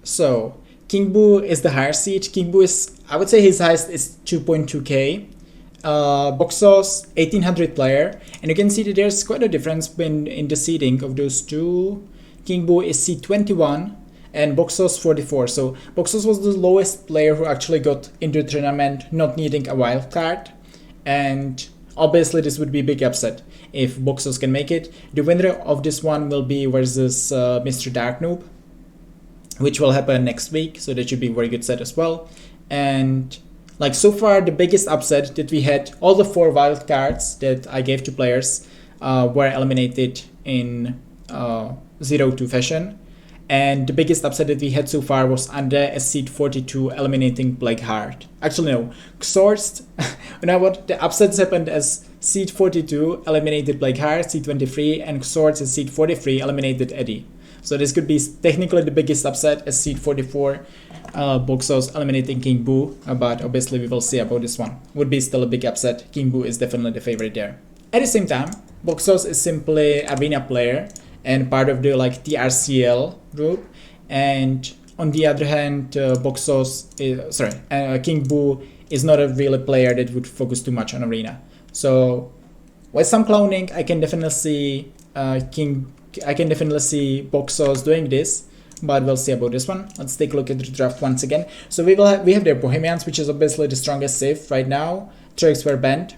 So King Boo is the higher seed. King Boo is, I would say his highest is 2.2k. BogSauce 1800 player, and you can see that there's quite a difference in the seeding of those two. King Boo is seed 21 and BogSauce 44. So BogSauce was the lowest player who actually got into the tournament, not needing a wild card, and obviously this would be a big upset if BogSauce can make it. The winner of this one will be versus Mr. Dark Noob, which will happen next week, so that should be a very good set as well. And like so far, the biggest upset that we had, all the 4 wild cards that I gave to players were eliminated in 0-2 fashion. And the biggest upset that we had so far was under a seed 42 eliminating Blackheart. Actually no, Xorst, you know what, the upsets happened as seed 42 eliminated Blackheart, seed 23, and Xorst as seed 43 eliminated Eddie. So this could be technically the biggest upset as seed 44, BogSauce eliminating King Boo, but obviously we will see about this one. Would be still a big upset. King Boo is definitely the favorite there. At the same time, BogSauce is simply arena player and part of the like TRCL group, and on the other hand, King Boo is not a really player that would focus too much on arena. So with some cloning, I can definitely see BogSauce doing this, but we'll see about this one. Let's take a look at the draft once again. So we have their Bohemians, which is obviously the strongest save right now. Tricks were banned.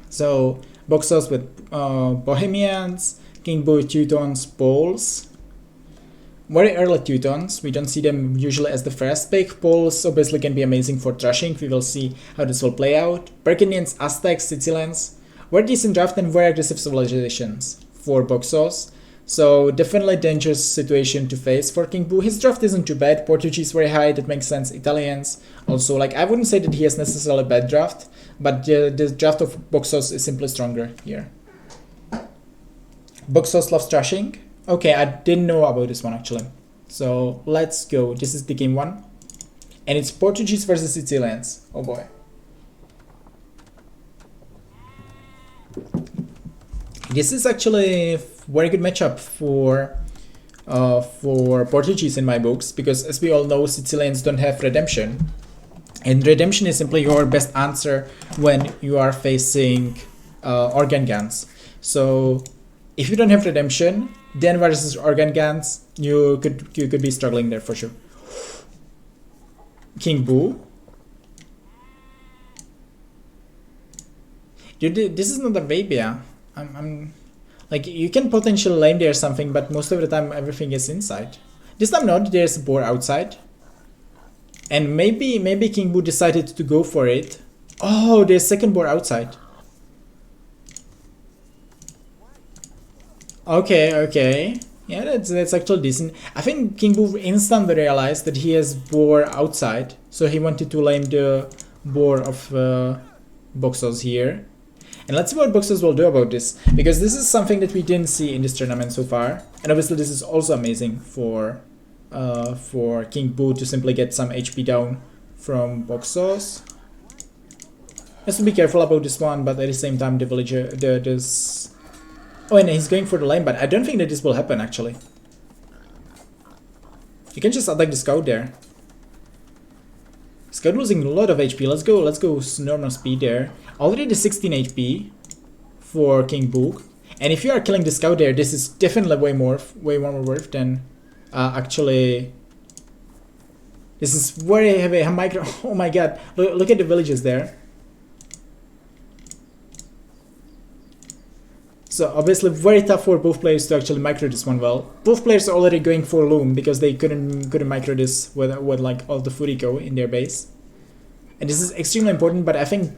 So BogSauce with Bohemians, King Boo, Teutons, Poles. Very early Teutons. We don't see them usually as the first pick. Poles obviously can be amazing for trashing. We will see how this will play out. Burgundians, Aztecs, Sicilians. Very decent draft and very aggressive civilizations for BogSauce. So definitely dangerous situation to face for King Boo. His draft isn't too bad. Portuguese very high, that makes sense. Italians also, like, I wouldn't say that he has necessarily a bad draft, but the draft of BogSauce is simply stronger here. BogSauce loves trashing. Okay, I didn't know about this one actually. So let's go. This is the game 1. And it's Portuguese versus Sicilians. Oh boy. This is actually a very good matchup for Portuguese in my books, because as we all know, Sicilians don't have redemption. And redemption is simply your best answer when you are facing organ guns. So if you don't have redemption, then versus organ guns, you could be struggling there for sure. King Boo. Dude, this is not Arabia. I'm like, you can potentially lame there something, but most of the time everything is inside. This time not, there's a boar outside. And maybe King Boo decided to go for it. Oh, there's second boar outside. Okay. Yeah, that's actually decent. I think King Boo instantly realized that he has boar outside, so he wanted to lame the boar of BogSauce here. And let's see what BogSauce will do about this, because this is something that we didn't see in this tournament so far. And obviously this is also amazing for King Boo to simply get some HP down from BogSauce. Has to be careful about this one, but at the same time the villager, oh, and he's going for the lane, but I don't think that this will happen actually. You can just attack the scout there. Scout losing a lot of HP. Let's go normal speed there. Already 16 HP for King Boo. And if you are killing the scout there, this is definitely way more worth than actually. This is very heavy micro. Oh my god, look at the villages there. So obviously very tough for both players to actually micro this one well. Both players are already going for loom because they couldn't micro this with like all the Furiko in their base. And this is extremely important, but I think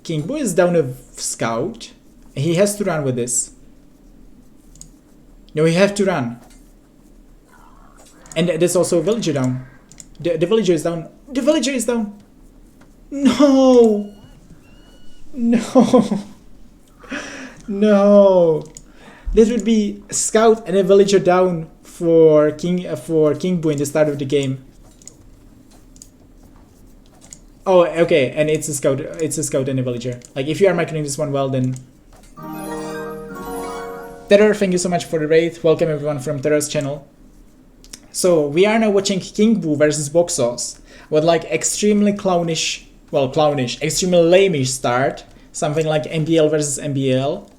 King Boo is down a scout. He has to run with this. No, he have to run. And there's also a villager down. The villager is down. The villager is down. No. No, this would be a scout and a villager down for King Boo in the start of the game. Oh, okay, and it's a scout. It's a scout and a villager. Like, if you are microing this one well, then. Terror, thank you so much for the raid. Welcome everyone from Terror's channel. So we are now watching King Boo versus BogSauce with like extremely clownish, extremely lameish start, something like MBL versus MBL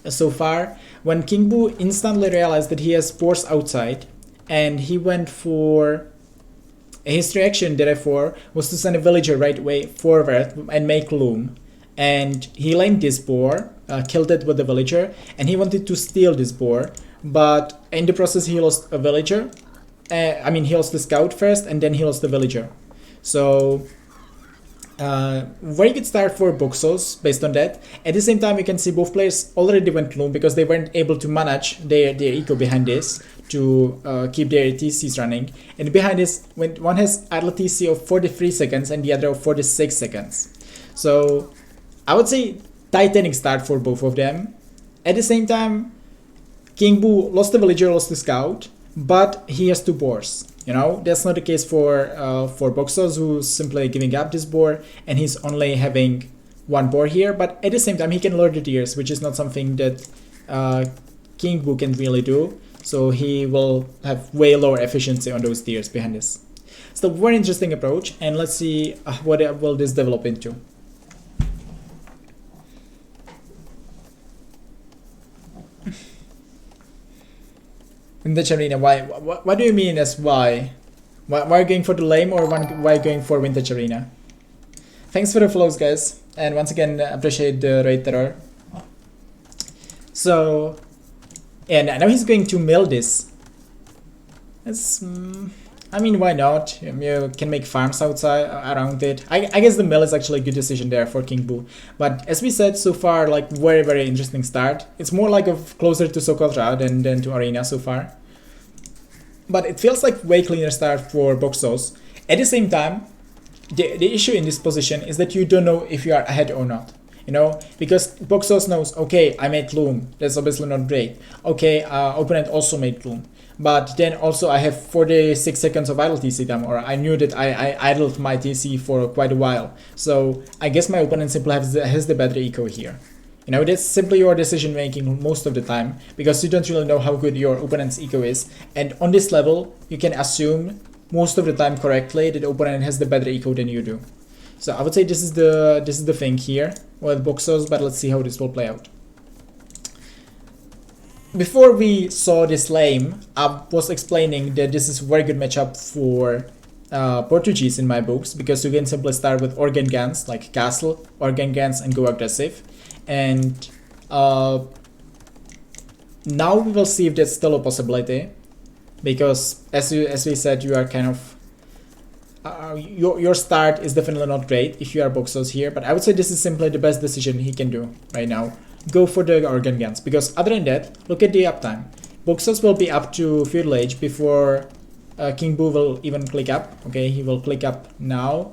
so far, when King Boo instantly realized that he has boars outside, and he went for his reaction therefore was to send a villager right away forward and make loom, and he lamed this boar, killed it with the villager, and he wanted to steal this boar, but in the process he lost a villager. He lost the scout first, and then he lost the villager. So very good start for BogSauce based on that. At the same time, you can see both players already went loom because they weren't able to manage their eco behind this to keep their TCs running. And behind this, when one has idle TC of 43 seconds and the other of 46 seconds. So I would say titanic start for both of them. At the same time, King Boo lost the villager, lost the scout, but he has 2 boars. You know, that's not the case for BogSauce, who's simply giving up this boar, and he's only having 1 boar here. But at the same time, he can lure the deers, which is not something that King Boo can really do. So he will have way lower efficiency on those deers behind this. So very interesting approach, and let's see what will this develop into. In the arena, why? What do you mean as why? Why are you going for the lame, or why going for vintage arena? Thanks for the follows, guys, and once again appreciate the raid terror. So, and now he's going to mill this. It's, why not? You can make farms outside around it. I guess the mill is actually a good decision there for King Boo. But as we said so far, like very interesting start. It's more like closer to Socotra than to Arena so far. But it feels like way cleaner start for BogSauce. At the same time, the issue in this position is that you don't know if you are ahead or not. You know, because BogSauce knows, okay, I made loom. That's obviously not great. Okay, opponent also made loom. But then also I have 46 seconds of idle TC time, or I knew that I idled my TC for quite a while. So I guess my opponent simply has the better eco here. You know, that's simply your decision making most of the time, because you don't really know how good your opponent's eco is. And on this level, you can assume most of the time correctly that the opponent has the better eco than you do. So I would say this is the thing here with BogSauce, but let's see how this will play out. Before we saw this lame, I was explaining that this is a very good matchup for Portuguese in my books, because you can simply start with organ guns like castle, organ guns, and go aggressive. And now we will see if that's still a possibility, because as we said, you are kind of your start is definitely not great if you are BogSauce here, but I would say this is simply the best decision he can do right now. Go for the organ guns, because other than that, look at the uptime. BogSauce will be up to feudal age before King Boo will even click up. Okay, he will click up now,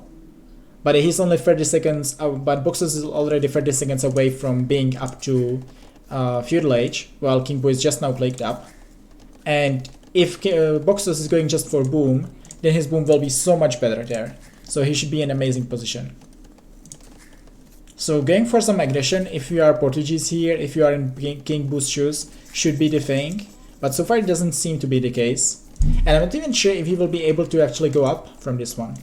but he's only 30 seconds. But BogSauce is already 30 seconds away from being up to feudal age, while King Boo is just now clicked up. And if BogSauce is going just for boom, then his boom will be so much better there. So he should be in an amazing position. So going for some aggression, if you are Portuguese here, if you are in King Boo's shoes, should be the thing. But so far it doesn't seem to be the case. And I'm not even sure if he will be able to actually go up from this one.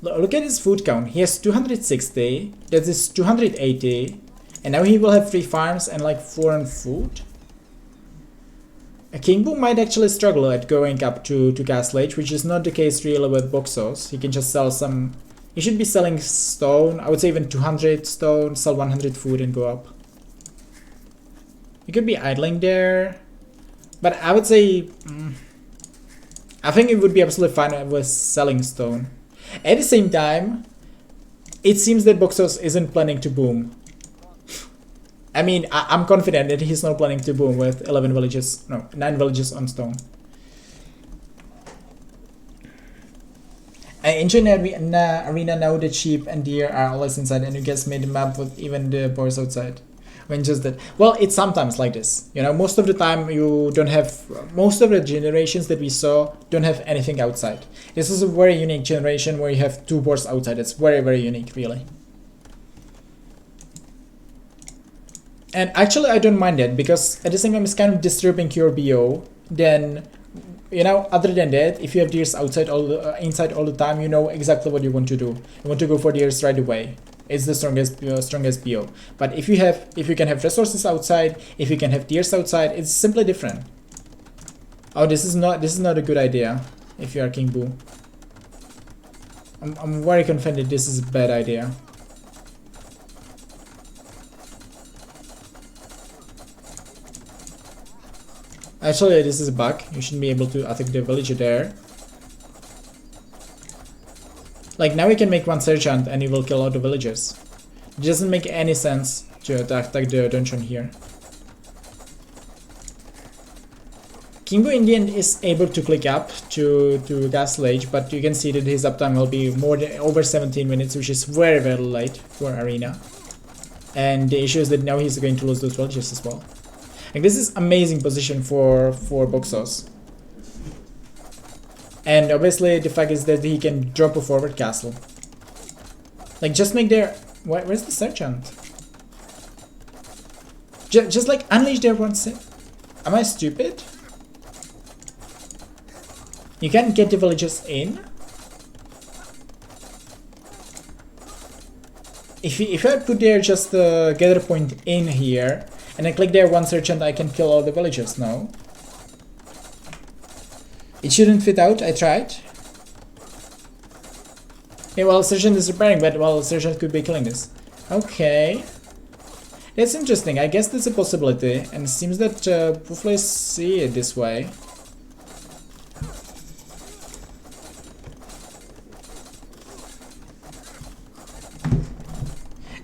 Look at his food count. He has 260, that is 280. And now he will have 3 farms and like 4 on food. King Boo might actually struggle at going up to Castle Age, which is not the case really with BogSauce. He can just sell some... He should be selling stone, I would say even 200 stone, sell 100 food and go up. You could be idling there, but I would say, I think it would be absolutely fine with selling stone. At the same time, it seems that BogSauce isn't planning to boom. I'm confident that he's not planning to boom with 9 villages on stone. In arena now the sheep and deer are always inside, and you guys made a map with even the boars outside. When just that, well, it's sometimes like this. You know, most of the time you don't have, most of the generations that we saw don't have anything outside. This is a very unique generation where you have 2 boars outside. It's very unique, really. And actually I don't mind that, because at the same time it's kind of disturbing your BO. Then you know, other than that, if you have deers outside inside all the time, you know exactly what you want to do. You want to go for deers right away. It's the strongest BO. But if you can have resources outside, if you can have deers outside, it's simply different. Oh, this is not a good idea. If you are King Boo, I'm very confident this is a bad idea. Actually, this is a bug. You shouldn't be able to attack the villager there. Like, now we can make one sergeant and he will kill all the villagers. It doesn't make any sense to attack the dungeon here. King Boo in the end is able to click up to Castle Age, but you can see that his uptime will be over 17 minutes, which is very late for Arena. And the issue is that now he's going to lose those villagers as well. Like, this is amazing position for BogSauce. And obviously the fact is that he can drop a forward castle. Like, just make their... Where's the sergeant? Just like unleash their one... Am I stupid? You can't get the villagers in? If I put there just the gather point in here, and I click there one sergeant, I can kill all the villagers now. It shouldn't fit out, I tried. Yeah, well, sergeant is repairing, but well, sergeant could be killing this. Okay. That's interesting, I guess that's a possibility, and it seems that Puffles see it this way.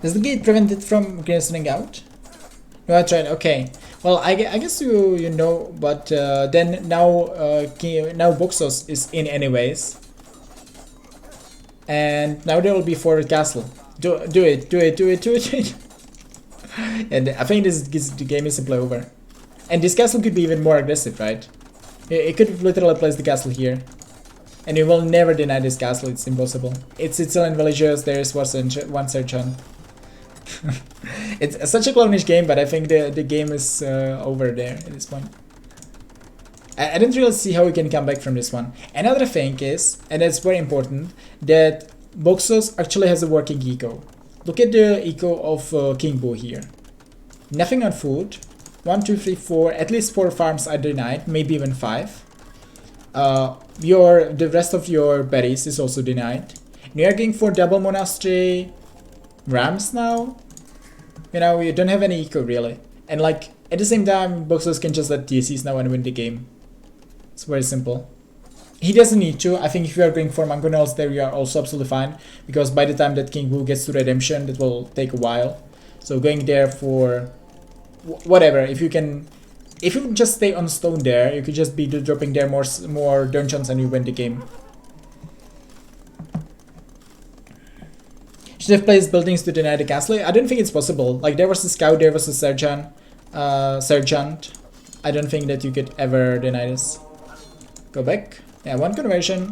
Does the gate prevent it from glistening out? No, I tried. Okay. Well, I guess you know, but then now BogSauce is in anyways, and now there will be forward castle. Do it. And I think the game is simply over. And this castle could be even more aggressive, right? It could literally place the castle here, and you will never deny this castle. It's impossible. It's still in villagers. There is one sergeant. It's such a clownish game, but I think the game is over there at this point. I don't really see how we can come back from this one. Another thing is, and that's very important, that BogSauce actually has a working eco. Look at the eco of King Boo here. Nothing on food. 1, 2, 3, 4. At least 4 farms are denied, maybe even 5. The rest of your berries is also denied. And you are going for double monastery rams now. You know, you don't have any eco really, and like at the same time BogSauce can just let TCs now and win the game. It's very simple. He doesn't need to. I think if you are going for mangonels there, you are also absolutely fine, because by the time that King Boo gets to redemption, that will take a while. So going there for whatever, if you just stay on stone there, you could just be dropping there more dungeons and you win the game. Should have placed buildings to deny the castle. I don't think it's possible. Like, there was a scout, there was a sergeant. I don't think that you could ever deny this. Go back. Yeah, 1 conversion.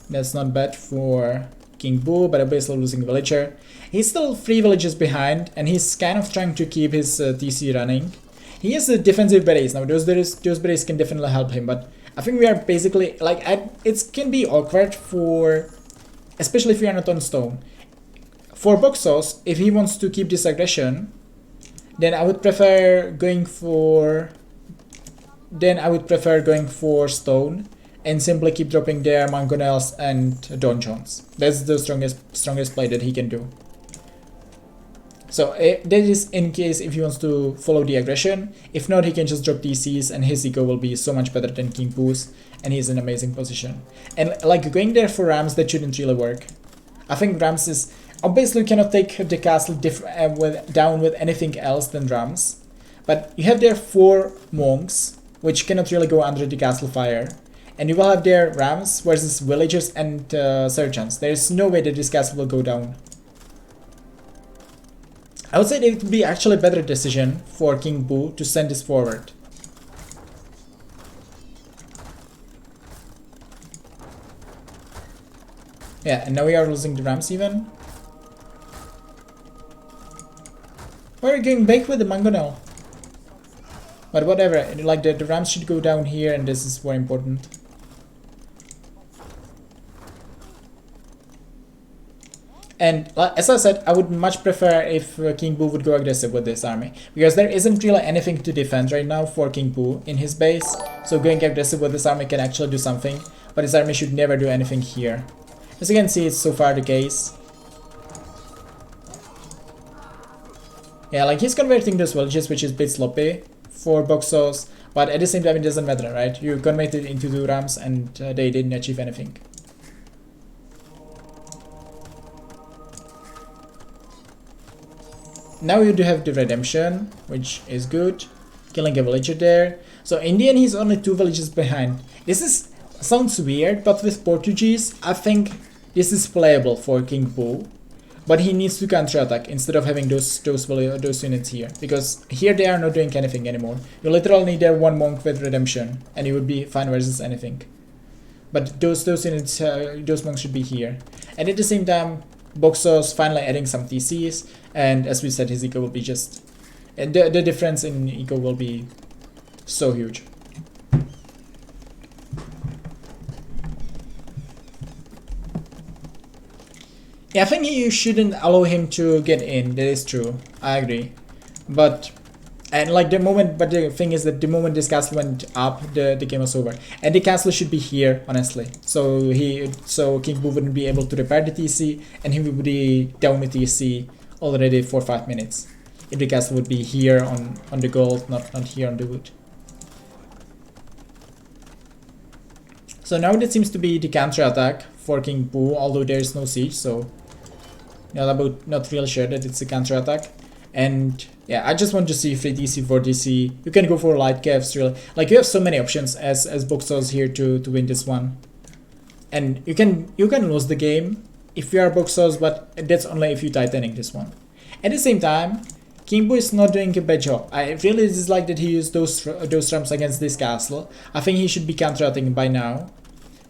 That's not bad for King Boo, but obviously losing villager. He's still 3 villages behind, and he's kind of trying to keep his TC running. He has a defensive berries. Now, those berries can definitely help him, but I think we are basically, like, it can be awkward for, especially if you are not on stone. For BogSauce, if he wants to keep this aggression, then I would prefer going for stone and simply keep dropping their mangonels and donjons. That's the strongest play that he can do. So that is in case if he wants to follow the aggression. If not, he can just drop DCs and his eco will be so much better than King Boo's, and he's in an amazing position. And like going there for Rams, that shouldn't really work. I think Rams is... Obviously, you cannot take the castle down with anything else than Rams. But you have there 4 monks, which cannot really go under the castle fire. And you will have there Rams versus villagers and sergeants. There is no way that this castle will go down. I would say it would be actually a better decision for King Boo to send this forward. Yeah, and now we are losing the Rams even. Why are you going back with the mangonel? But whatever, like the Rams should go down here, and this is more important. And as I said, I would much prefer if King Boo would go aggressive with this army, because there isn't really anything to defend right now for King Boo in his base. So going aggressive with this army can actually do something, but his army should never do anything here. As you can see, it's so far the case. Yeah, like he's converting those villages, which is a bit sloppy for BogSauce, but at the same time it doesn't matter, right? You convert it into 2 Rams and they didn't achieve anything. Now you do have the redemption, which is good. Killing a villager there. So in the end, he's only 2 villages behind. This sounds weird, but with Portuguese, I think this is playable for King Boo. But he needs to counterattack instead of having those units here, because here they are not doing anything anymore. You literally need there 1 monk with redemption, and you would be fine versus anything. But those units, those monks should be here. And at the same time, BogSauce finally adding some TCs, and as we said, his eco will be just, and the difference in eco will be so huge. Yeah, I think you shouldn't allow him to get in. That is true. I agree. But the thing is that the moment this castle went up, the game was over. And the castle should be here, honestly. So King Boo wouldn't be able to repair the TC, and he would be down with TC already for 5 minutes. If the castle would be here on the gold, not here on the wood. So now that seems to be the counter attack for King Boo, although there is no siege, so not really sure that it's a counter attack. And yeah, I just want to see 3 DC, 4 DC. You can go for light caps, really. Like, you have so many options as BogSauce here to win this one. And you can lose the game if you are BogSauce, but that's only if you Titanic this one. At the same time, King Boo is not doing a bad job. I really dislike that he used those trumps against this castle. I think he should be counterattacking by now.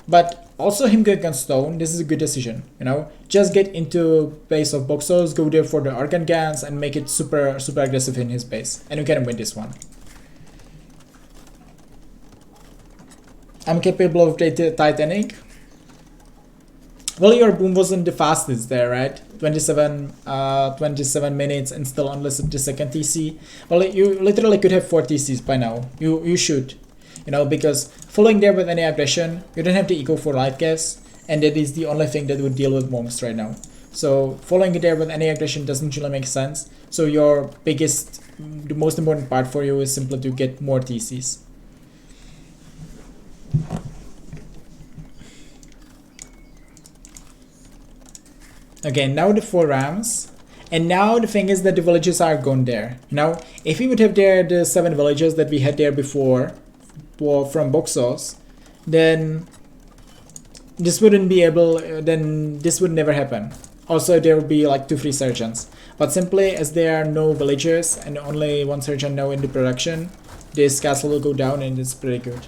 But also him going on stone, this is a good decision, you know. Just get into base of BogSauce, go there for the Arcan Gans and make it super aggressive in his base. And you can win this one. I'm capable of Titanic. Well, your boom wasn't the fastest there, right? 27 minutes and still unless the second TC. Well, you literally could have 4 TCs by now. You should. You know, because following there with any aggression, you don't have the eco for light gas, and that is the only thing that would deal with monks right now. So following it there with any aggression doesn't really make sense. So the most important part for you is simply to get more TCs. Okay, now the 4 Rams. And now the thing is that the villages are gone there. Now, if we would have there the 7 villages that we had there before, from BogSauce, then this wouldn't be able, then this would never happen. Also, there would be like 2 free surgeons, but simply as there are no villagers and only 1 surgeon now in the production, this castle will go down, and it's pretty good.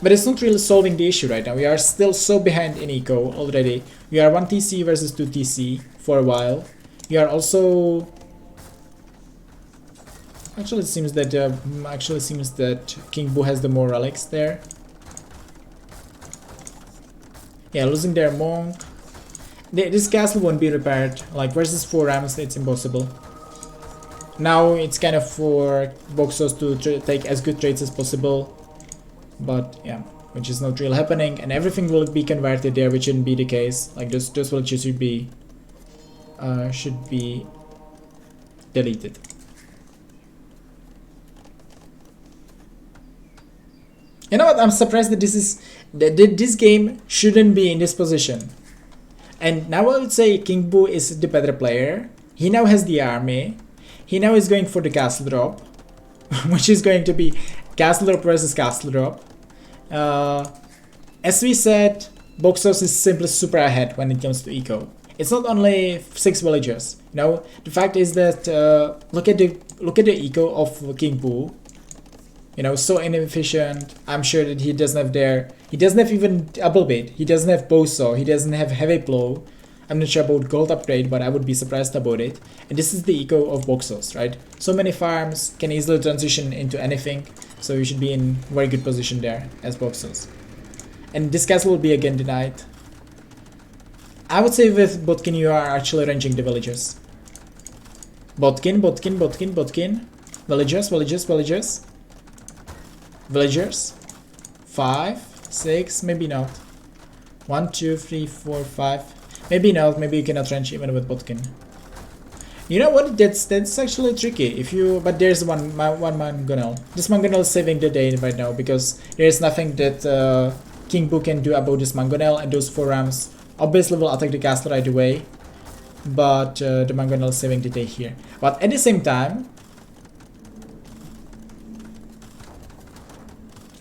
But it's not really solving the issue right now. We are still so behind in eco already. We are 1 TC versus 2 TC for a while. We are also Actually, it seems that King Boo has the more relics there. Yeah, losing their monk. This castle won't be repaired. Like versus 4 Rams, it's impossible. Now it's kind of for BogSauce to take as good trades as possible, but yeah, which is not really happening, and everything will be converted there, which shouldn't be the case. Like those villages should be deleted. You know what? I'm surprised that this game shouldn't be in this position. And now I would say King Boo is the better player. He now has the army. He now is going for the castle drop, which is going to be castle drop versus castle drop. As we said, BogSauce is simply super ahead when it comes to eco. It's not only 6 villagers. You know, the fact is that look at the eco of King Boo. You know, so inefficient. I'm sure that he doesn't have even double bait. He doesn't have BogSauce. He doesn't have heavy blow. I'm not sure about gold upgrade, but I would be surprised about it. And this is the eco of BogSauce, right? So many farms can easily transition into anything, so you should be in very good position there as BogSauce. And this castle will be again denied. I would say with Botkin you are actually ranging the villagers. Botkin. Villagers. 5, 6, maybe not. 1, 2, 3, 4, 5. Maybe not, maybe you cannot range even with Botkin. You know what, that's actually tricky. If you, but there's one Mangonel. This Mangonel is saving the day right now because there's nothing that King Boo can do about this Mangonel, and those 4 rams obviously will attack the castle right away. But the Mangonel is saving the day here. But at the same time,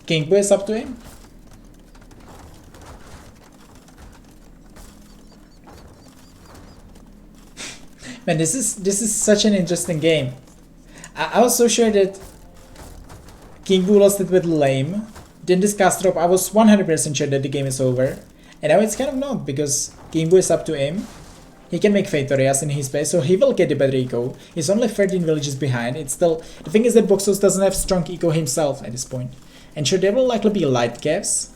King Boo is up to him. Man, this is such an interesting game. I was so sure that King Boo lost it with lame. Then this cast drop, I was 100% sure that the game is over. And now it's kind of not, because King Boo is up to him. He can make Fate areas in his base, so he will get the better eco. He's only 13 villages behind. It's still, the thing is that BogSauce doesn't have strong eco himself at this point. And sure, there will likely be light caves.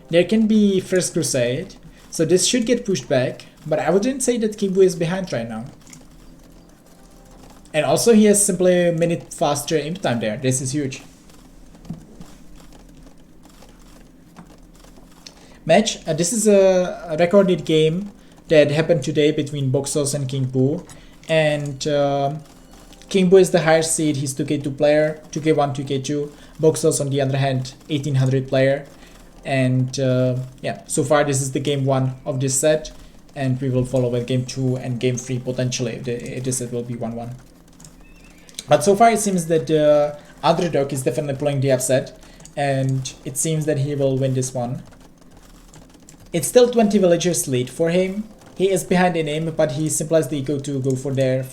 There can be First Crusade, so this should get pushed back. But I wouldn't say that King Boo is behind right now. And also he has simply a minute faster imp time there. This is huge. Match. This is a recorded game that happened today between BogSauce and King Boo. And King Boo is the higher seed. He's 2k2 player, 2k1, 2k2. BogSauce on the other hand, 1800 player. And yeah, so far this is the game 1 of this set. And we will follow with game 2 and game 3 potentially if this set will be 1-1. But so far it seems that the underdog is definitely playing the upset. And it seems that he will win this one. It's still 20 villagers lead for him. He is behind in aim, but he simply has the eco to go for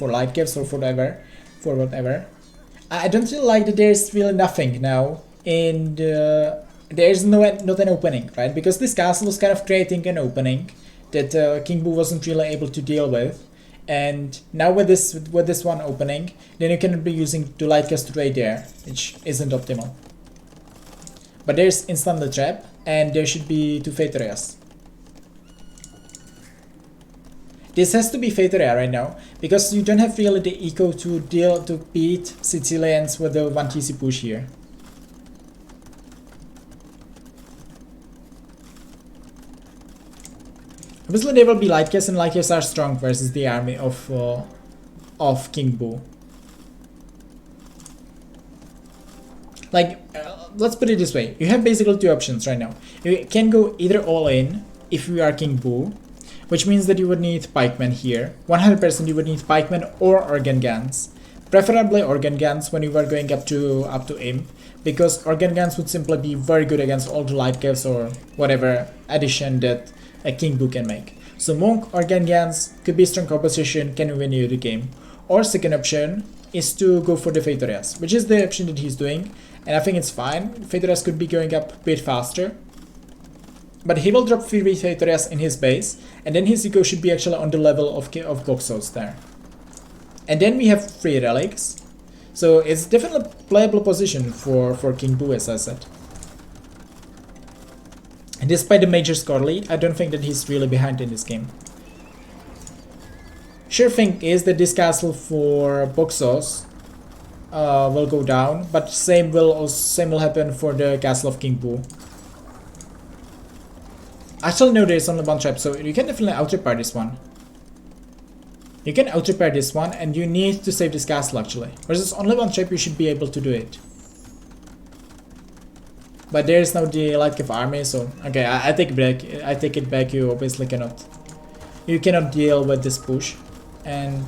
light caves or for whatever. I don't really like that there's really nothing now, and there's not an opening, right? Because this castle was kind of creating an opening that King Boo wasn't really able to deal with, and now with this one opening, then you can be using the light caves to trade there, which isn't optimal. But there's instantly trap, and there should be 2 fate areas. This has to be Fate area right now, because you don't have really the eco to beat Sicilians with the 1 TC push here. Obviously there will be light caves, and light caves are strong versus the army of King Boo. Like, let's put it this way, you have basically 2 options right now. You can go either all in if you are King Boo, which means that you would need pikemen here. 100% you would need pikemen or organ guns. Preferably organ guns when you are going up to imp, because organ guns would simply be very good against all the light caves or whatever addition that a King Boo can make. So monk organ guns could be strong opposition, can win you the game. Or second option is to go for the fate areas, which is the option that he's doing, and I think it's fine. Fate areas could be going up a bit faster. But he will drop 3 fate areas in his base, and then his eco should be actually on the level of BogSauce there. And then we have 3 relics, so it's definitely a playable position for King Boo, as I said. And despite the major score lead, I don't think that he's really behind in this game. Sure thing is that this castle for BogSauce will go down, but same will happen for the castle of King Boo. Actually no, there is only 1 trap, so you can definitely out-repair this one. You can out-repair this one, and you need to save this castle actually. Versus only 1 trap, you should be able to do it. But there is now the light cave army, so okay, I take it back. You obviously cannot deal with this push. And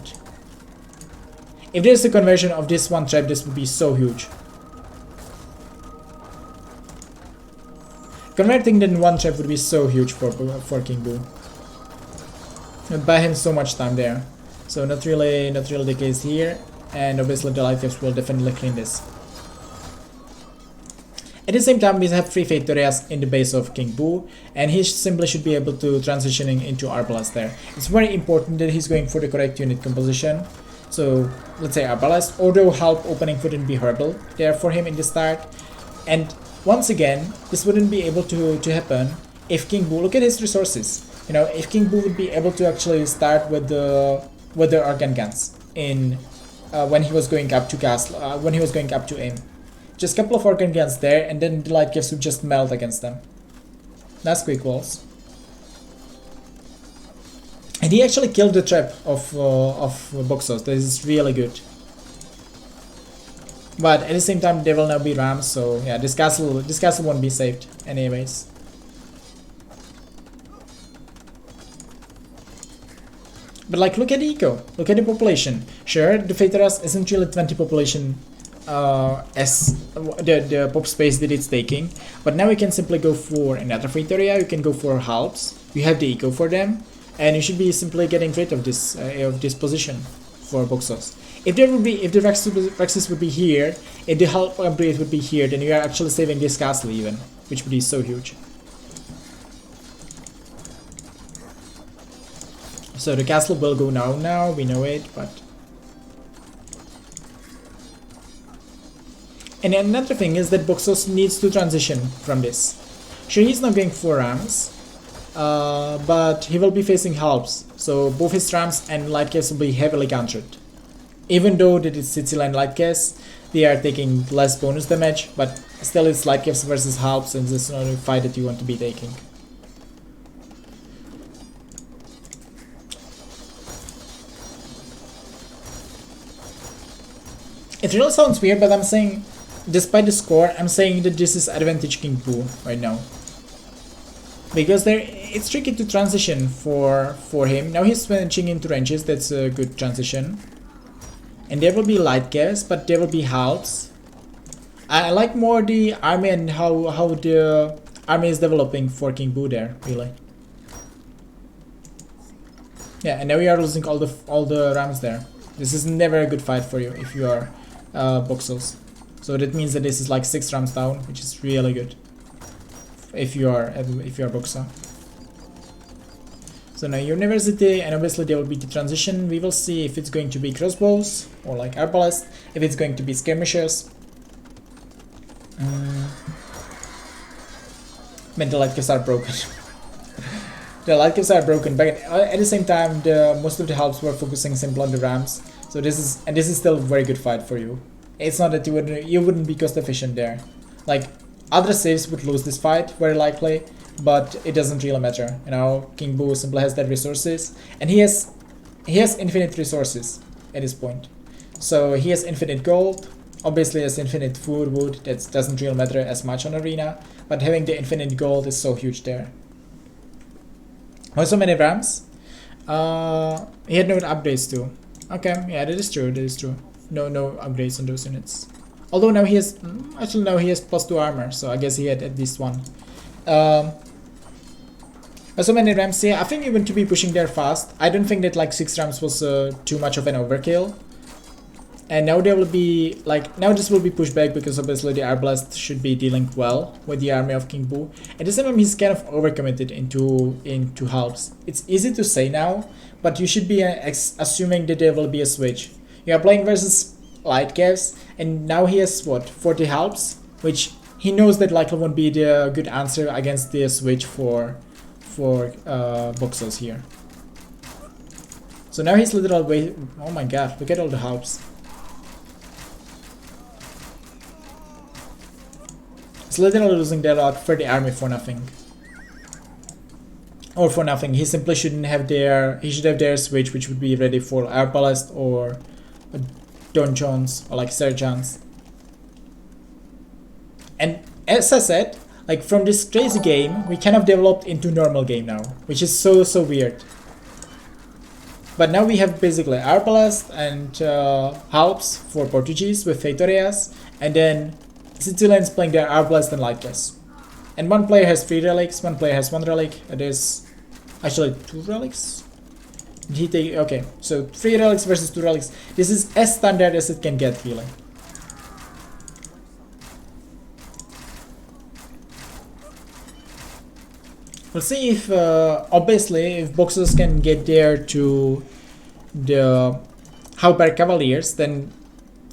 if there's a conversion of this 1 trap, this would be so huge. Converting then 1 trap would be so huge for King Boo. It would buy him so much time there. So not really the case here. And obviously the light caves will definitely clean this. At the same time, we have 3 Fate areas in the base of King Boo, and he simply should be able to transitioning into Arbalest there. It's very important that he's going for the correct unit composition. So let's say Arbalest, although help opening wouldn't be horrible there for him in the start. And once again, this wouldn't be able to happen if King Boo, look at his resources. You know, if King Boo would be able to actually start with the organ guns in when he was going up to castle, when he was going up to aim. Just a couple of organ guns there, and then the light caves would just melt against them. That's quick walls. And he actually killed the trap of BogSauce. This is really good. But at the same time, there will now be rams, so yeah, this castle won't be saved anyways. But like, look at the eco, look at the population. Sure, the Phaeteras isn't really 20 population as the pop space that it's taking, but now we can simply go for another Fate area. You can go for halps. You have the eco for them, and you should be simply getting rid of this position for BogSauce. If the Rexes would be here, if the halp upgrade would be here, then you are actually saving this castle even, which would be so huge. So the castle will go now, we know it, but... And another thing is that BogSauce needs to transition from this. Sure, he's not going for rams, but he will be facing halps, so both his rams and light caves will be heavily countered. Even though that it's City Line light caves, they are taking less bonus damage, but still it's light caves versus halps, and this is not a fight that you want to be taking. It really sounds weird, but I'm saying, despite the score, I'm saying that this is advantage King Boo right now. Because it's tricky to transition for him. Now he's switching into ranges, that's a good transition. And there will be light caves, but there will be halves. I like more the army and how the army is developing for King Boo there, really. Yeah, and now we are losing all the rams there. This is never a good fight for you if you are BogSauce. So that means that this is like 6 rams down, which is really good if you are BogSauce. So now University, and obviously there will be the transition. We will see if it's going to be crossbows or like arbalest, if it's going to be skirmishers. Man, the light caves are broken. The light caves are broken, but at the same time, most of the helps were focusing simply on the rams. So this is still a very good fight for you. It's not that you wouldn't be cost efficient there. Like, other saves would lose this fight very likely, but it doesn't really matter. You know, King Boo simply has that resources, and he has infinite resources at this point. So he has infinite gold. Obviously, has infinite food, wood. That doesn't really matter as much on arena, but having the infinite gold is so huge there. Why so many rams? He had no upgrades too. Okay, yeah, that is true. That is true. No upgrades on those units. Although now he has, actually now he has +2 armor, so I guess he had at least one. So many rams here. I think you're going to be pushing there fast. I don't think that like 6 rams was too much of an overkill. And now there will be like, now this will be pushed back because obviously the Arbalest should be dealing well with the army of King Boo. At the same time, he's kind of overcommitted into halves. It's easy to say now, but you should be assuming that there will be a switch. You are playing versus light caves, and now he has what, 40 halves, which he knows that likely won't be the good answer against the switch for BogSauce here. So now he's literally oh my god, look at all the halves. He's literally losing that lot for the army for nothing. Or for nothing. He simply shouldn't have he should have their switch, which would be ready for Arbalest or Donjons or like Sergeants. And as I said, like from this crazy game, we kind of developed into normal game now, which is so weird. But now we have basically Arbalest and Halps for Portuguese with Feitorias, and then Sicilians playing their Arbalest and light caves. And one player has 3 relics, one player has 1 relic. There's actually 2 relics. Did he take? Okay, so 3 relics versus 2 relics. This is as standard as it can get, really. We'll see if, obviously, if BogSauce can get there to the Hyper Cavaliers, then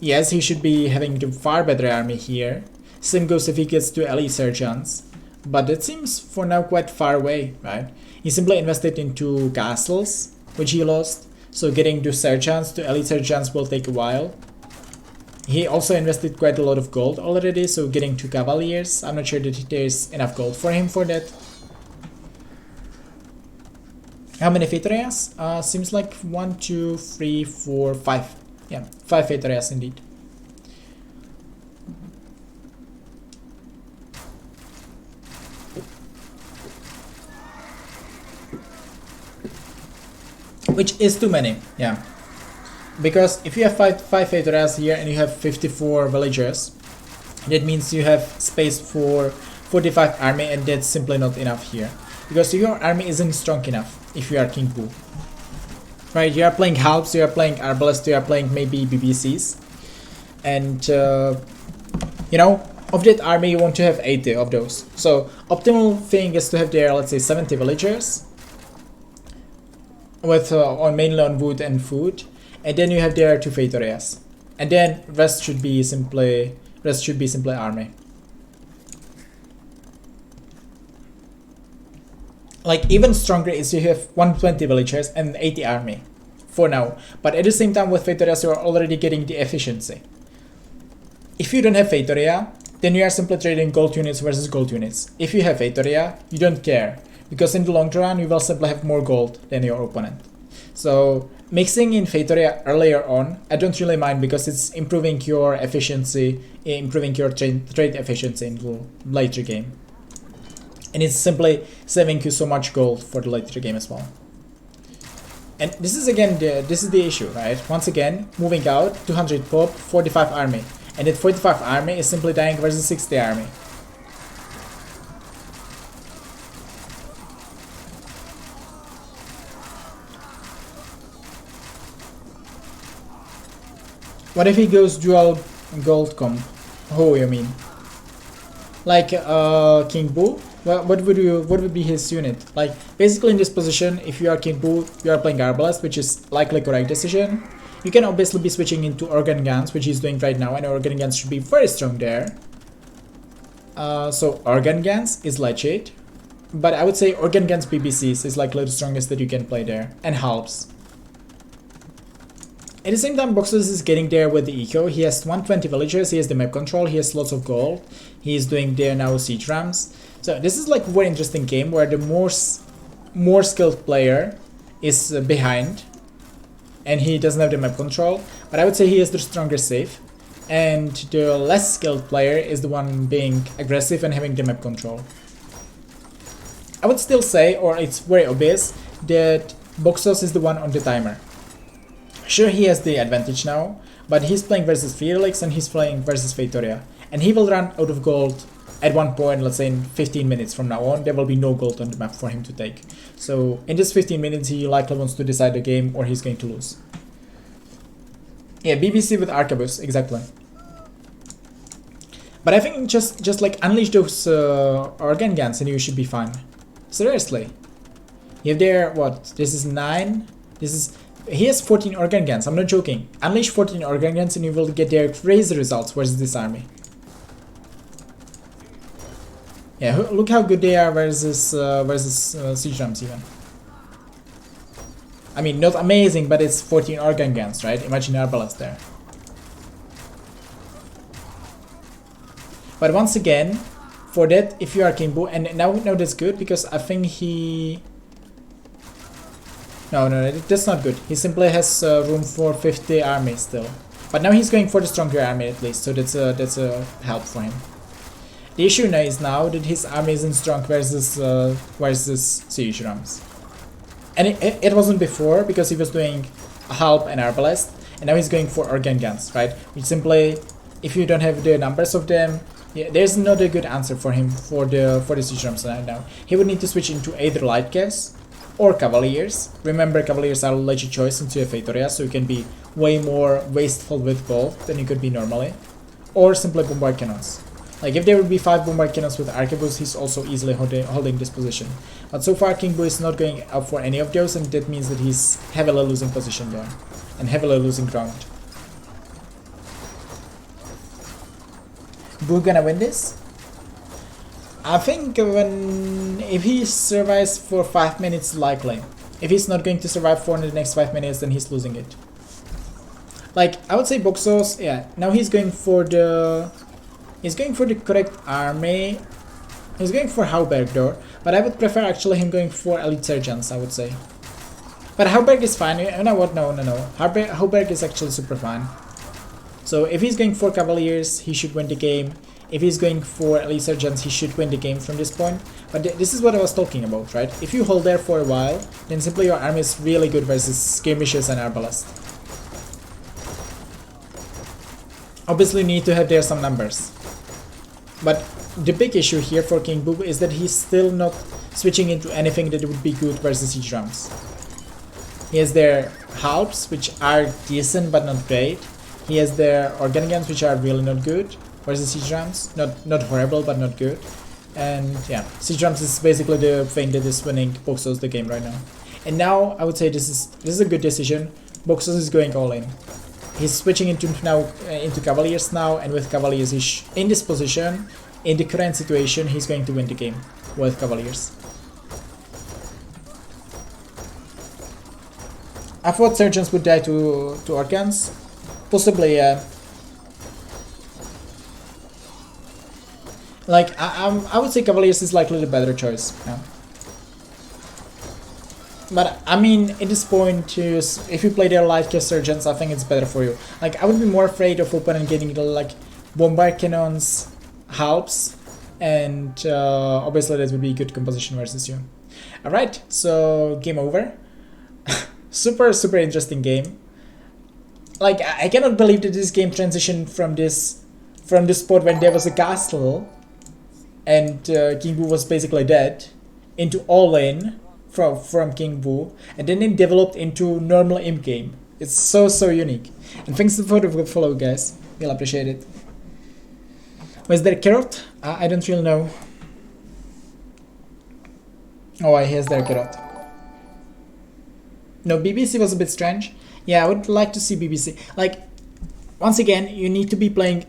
yes, he should be having a far better army here. Same goes if he gets to Elite Sergeants, but it seems for now quite far away, right? He simply invested into castles, which he lost, so getting to Sergeants, to Elite Sergeants will take a while. He also invested quite a lot of gold already, so getting to Cavaliers, I'm not sure that there's enough gold for him for that. How many Fetorias? Seems like 1, 2, 3, 4, 5. Yeah, 5 Fetorias indeed. Which is too many, yeah. Because if you have 5 Fetorias here and you have 54 villagers, that means you have space for 45 army, and that's simply not enough here. Because your army isn't strong enough if you are King Boo. Right, you are playing Halps, you are playing Arbalest, you are playing maybe BBCs. And, you know, of that army you want to have 80 of those. So, optimal thing is to have there, let's say, 70 villagers. With, mainly on wood and food. And then you have there 2 Fetorias. And then rest should be simply army. Like, even stronger is you have 120 villagers and 80 army for now. But at the same time with Fetorias you are already getting the efficiency. If you don't have Feitoria, then you are simply trading gold units versus gold units. If you have Feitoria, you don't care, because in the long run you will simply have more gold than your opponent. So mixing in Feitoria earlier on, I don't really mind, because it's improving your efficiency, improving your trade efficiency in the later game. And it's simply saving you so much gold for the later game as well. And this is again the issue, right? Once again, moving out, 200 pop, 45 army. And that 45 army is simply dying versus 60 army. What if he goes dual gold comp? Oh, you mean? Like King Boo? What would be his unit? Like, basically in this position, if you are King Boo, you are playing Arbalest, which is likely correct decision. You can obviously be switching into Organ Guns, which he's doing right now, and Organ Guns should be very strong there. So Organ Guns is legit, but I would say Organ Guns BBCs is likely the strongest that you can play there, and helps. At the same time, BogSauce is getting there with the eco. He has 120 villagers, he has the map control, he has lots of gold. He is doing there now siege rams. So this is like a very interesting game where the more skilled player is behind, and he doesn't have the map control. But I would say he is the stronger save, and the less skilled player is the one being aggressive and having the map control. I would still say, or it's very obvious, that BogSauce is the one on the timer. Sure, he has the advantage now, but he's playing versus Felix and he's playing versus Feitoria. And he will run out of gold at one point, let's say in 15 minutes from now on. There will be no gold on the map for him to take. So in this 15 minutes, he likely wants to decide the game or he's going to lose. Yeah, BBC with Arquebus, exactly. But I think just like unleash those organ guns and you should be fine. Seriously. You have there, what? This is 9. He has 14 organ guns, I'm not joking. Unleash 14 organ guns and you will get their crazy results versus this army. Yeah, look how good they are versus siege rams even. I mean, not amazing, but it's 14 organ guns, right? Imagine Arbalest there. But once again, for that, if you are King Boo, and now that's good because I think he... No, that's not good. He simply has room for 50 army still. But now he's going for the stronger army at least, so that's a help for him. The issue now is that his army isn't strong versus siege rams. And it wasn't before because he was doing a help and Arbalest, and now he's going for organ guns, right? Which simply, if you don't have the numbers of them, yeah, there's not a good answer for him for the siege rams right now. He would need to switch into either light gas or Cavaliers. Remember, Cavaliers are a legit choice into a Feitoria, so you can be way more wasteful with gold than you could be normally. Or simply Bombard Cannons. Like if there would be 5 bombard cannons with arquebus, he's also easily holding this position. But so far King Bu is not going up for any of those, and that means that he's heavily losing position there and heavily losing ground. Bu gonna win this? I think if he survives for 5 minutes, likely. If he's not going to survive for the next 5 minutes, then he's losing it. Like I would say BogSauce, yeah. Now he's going for the correct army. He's going for Hauberg though, but I would prefer actually him going for elite sergeants, I would say. But Hauberg is fine. You know what? No. Hauberg is actually super fine. So if he's going for cavaliers, he should win the game. If he's going for elite sergeants, he should win the game from this point. But this is what I was talking about, right? If you hold there for a while, then simply your army is really good versus skirmishers and arbalest. Obviously you need to have there some numbers. But the big issue here for King Bu is that he's still not switching into anything that would be good versus siege drums. He has their halbs, which are decent but not great. He has their organ guns, which are really not good versus siege drums. Not horrible, but not good. And yeah, siege drums is basically the thing that is winning BogSauce the game right now. And now I would say this is a good decision. BogSauce is going all in. He's switching into cavaliers now, and with cavaliers he's in this position. In the current situation, he's going to win the game with cavaliers. I thought sergeants would die to organs. Possibly, yeah. Like I would say cavaliers is likely the better choice. Yeah. But I mean, at this point, if you play their light cast sergeants, I think it's better for you. Like I would be more afraid of opponent getting the like bombard cannons, halbs, and obviously that would be a good composition versus you. All right, so game over. super interesting game. Like I cannot believe that this game transitioned from this spot when there was a castle and King Bu was basically dead into all in from King Bu, and then it developed into normal imp game. It's so unique. And thanks for the follow, guys. We'll appreciate it. Was there carrot? I don't really know. Oh, here's their carrot. No, BBC was a bit strange. Yeah, I would like to see BBC. Like, once again, you need to be playing,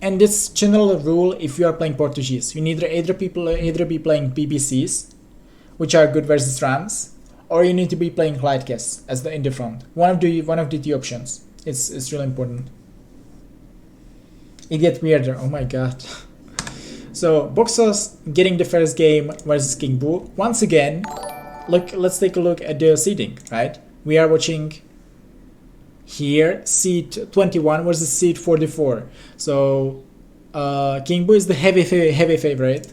and this general rule, if you are playing Portuguese, you need either be playing BBCs, which are good versus Rams, or you need to be playing Lightcast as in the front. One of the two options. It's really important. It gets weirder. Oh my god. So BogSauce getting the first game versus King Bu. Once again, let's take a look at the seeding. Right, we are watching here seed 21 versus seed 44. So King Bu is the heavy favorite,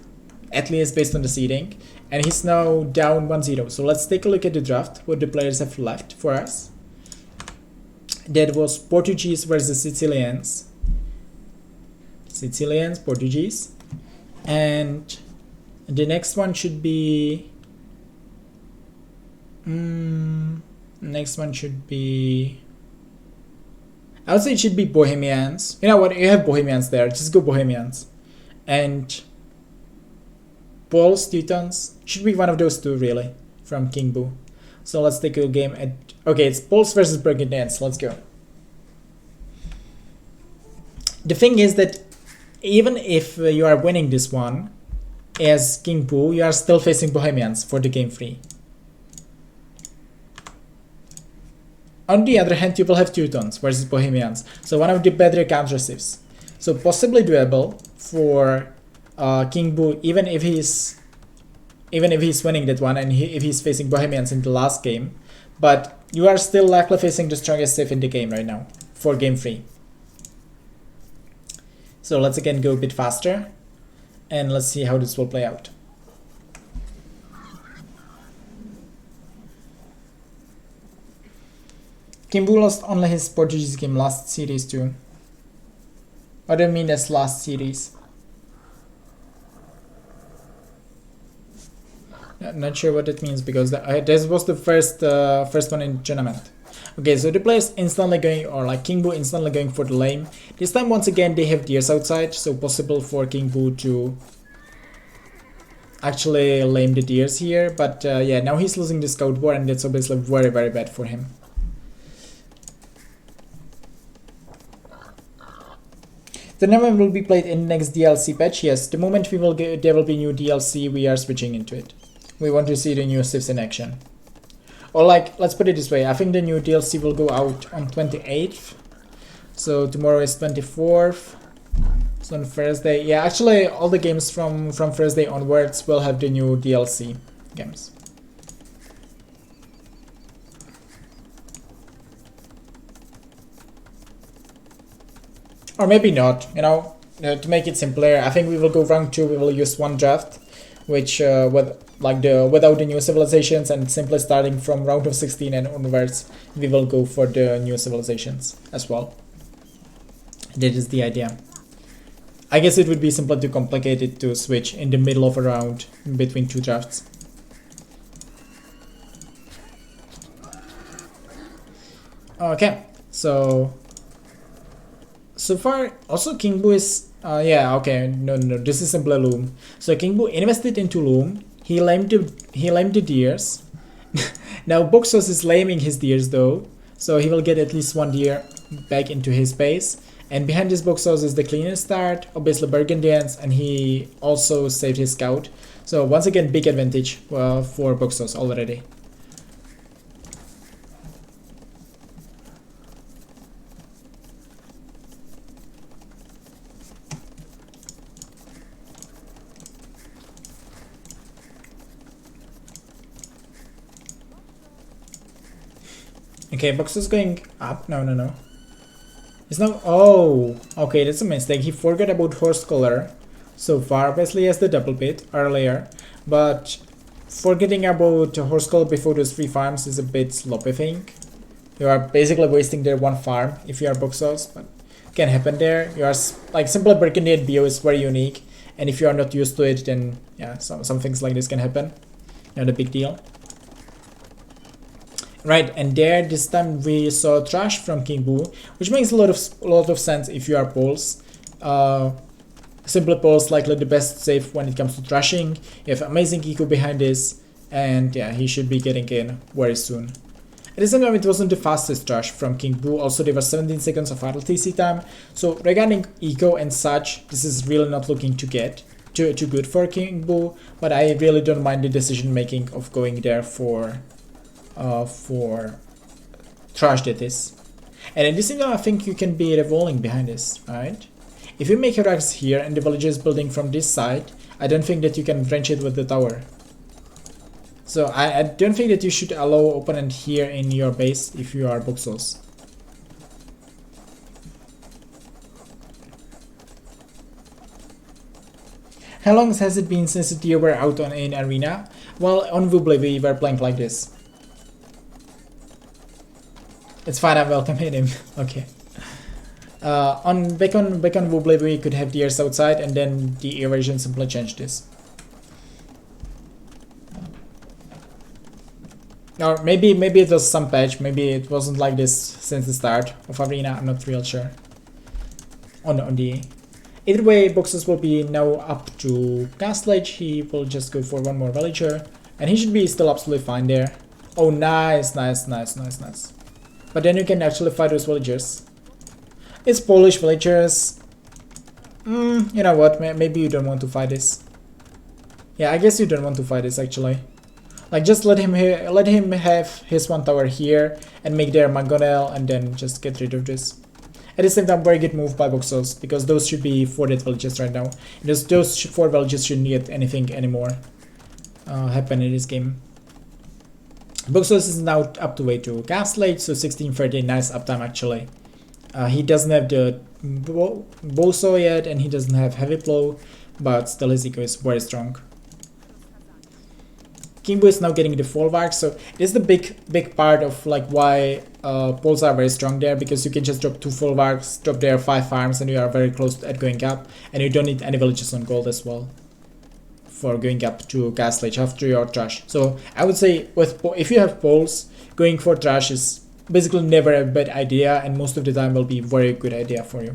at least based on the seeding. And he's now down 1-0. So let's take a look at the draft, what the players have left for us. That was Portuguese versus Sicilians. Portuguese. And the next one should be... next one should be... I would say it should be Bohemians. You know what, you have Bohemians there. Just go Bohemians. And... Poles, Teutons, should be one of those two really, from King Bu. So let's take a game at... Okay, it's Poles versus Burgundians, let's go. The thing is that even if you are winning this one as King Bu, you are still facing Bohemians for the game 3. On the other hand, you will have Teutons versus Bohemians, so one of the better countersives. So possibly doable for King Bu, even if he's winning that one, and if he's facing Bohemians in the last game, but you are still likely facing the strongest civ in the game right now for game 3. So let's again go a bit faster and let's see how this will play out. King Bu lost only his Portuguese game last series too. What do you mean as last series? Not sure what it means, because this was the first one in tournament. Okay, so the players instantly going, or like King Bu instantly going for the lame. This time once again they have deers outside, so possible for King Bu to actually lame the deers here. But yeah, now he's losing the scout war, and that's obviously very bad for him. The tournament will be played in next DLC patch. Yes, the moment we will get, there will be new DLC, we are switching into it. We want to see the new civs in action. Or like, let's put it this way, I think the new DLC will go out on 28th. So tomorrow is 24th. So on Thursday, yeah, actually all the games from Thursday onwards will have the new DLC games. Or maybe not, you know, to make it simpler, I think we will go round 2, we will use one draft, which without the new civilizations, and simply starting from round of 16 and onwards, we will go for the new civilizations as well. That is the idea. I guess it would be simpler to complicate it to switch in the middle of a round between 2 drafts. Okay, so far also King Bu is yeah, okay, no, this is simply loom. So King Bu invested into loom. He lamed the deers. Now BogSauce is laming his deers though, so he will get at least 1 deer back into his base. And behind this BogSauce is the cleaner start, obviously Burgundians, and he also saved his scout. So once again, big advantage for BogSauce already. Okay, BogSauce is going up. No. It's not. Oh, okay, that's a mistake. He forgot about horse color so far. Obviously, he has the double pit earlier, but forgetting about horse color before those 3 farms is a bit sloppy, I think. You are basically wasting their 1 farm if you are BogSauce, but it can happen there. You are like simple Burgundian bio is very unique, and if you are not used to it, then yeah, some things like this can happen. Not a big deal. Right, and there this time we saw trash from King Bu, which makes a lot of sense if you are Poles. Simple Poles likely the best save when it comes to trashing. You have amazing eco behind this, and yeah, he should be getting in very soon. At the same time, it wasn't the fastest trash from King Bu. Also, there was 17 seconds of RTC time. So regarding eco and such, this is really not looking too good for King Bu. But I really don't mind the decision making of going there for trash, that is. And at this time, I think you can be revolving behind this, right? If you make your racks here and the villager is building from this side, I don't think that you can wrench it with the tower. So I don't think that you should allow opponent here in your base if you are BogSauce. How long has it been since you were out in arena? Well, on Woobley we were playing like this. It's fine, I'm welcoming him. Okay. Back on Woobley we could have deers outside, and then the evasion simply changed this. Or maybe it was some patch, maybe it wasn't like this since the start of arena, I'm not real sure. On the either way, BogSauce will be now up to Castle Age. He will just go for 1 more villager, and he should be still absolutely fine there. Oh, nice. But then you can actually fight those villagers. It's Polish villagers. You know what? Maybe you don't want to fight this. Yeah, I guess you don't want to fight this actually. Like, just let him have his 1 tower here and make their mangonel, and then just get rid of this. At the same time, very good move by BogSauce, because those should be 4 dead villages right now. Those 4 villages shouldn't get anything anymore happen in this game. BogSauce is now up to way to Castle Age, so 16:30, nice uptime actually. He doesn't have the Boso yet, and he doesn't have heavy blow, but still his eco is very strong. King Bu is now getting the folwark, so it is the big part of like why Poles are very strong there, because you can just drop 2 folwarks, drop there 5 farms, and you are very close at going up, and you don't need any villages on gold as well for going up to Castle Age after your trash. So I would say if you have Poles, going for trash is basically never a bad idea, and most of the time will be very good idea for you.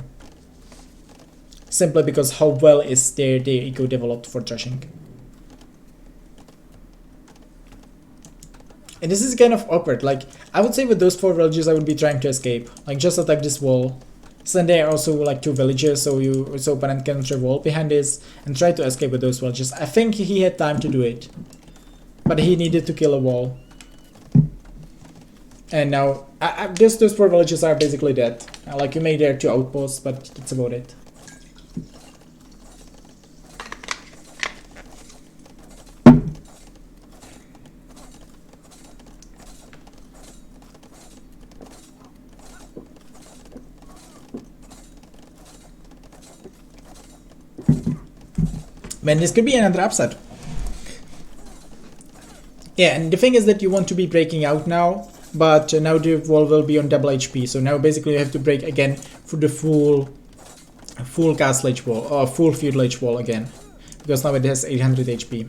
Simply because how well is their eco developed for trashing. And this is kind of awkward. Like, I would say with those 4 villages I would be trying to escape. Like, just attack this wall. Send there also like 2 villages so opponent can wall behind this and try to escape with those villages. I think he had time to do it, but he needed to kill a wall. And now just those 4 villages are basically dead. Like, you made there 2 outposts, but that's about it. Man, this could be another upset. Yeah, and the thing is that you want to be breaking out now, but now the wall will be on double HP. So now basically you have to break again for the full castle edge wall or full feudal edge wall again, because now it has 800 HP.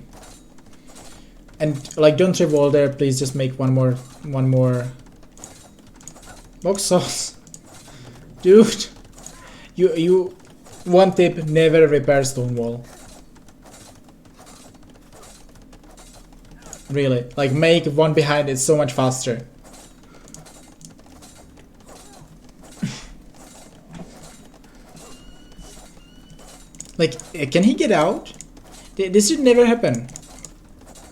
And like, don't wall there. Please just make one more BogSauce, dude. You one tip: never repair stone wall. Really, like, make one behind it so much faster. Like, can he get out? This should never happen.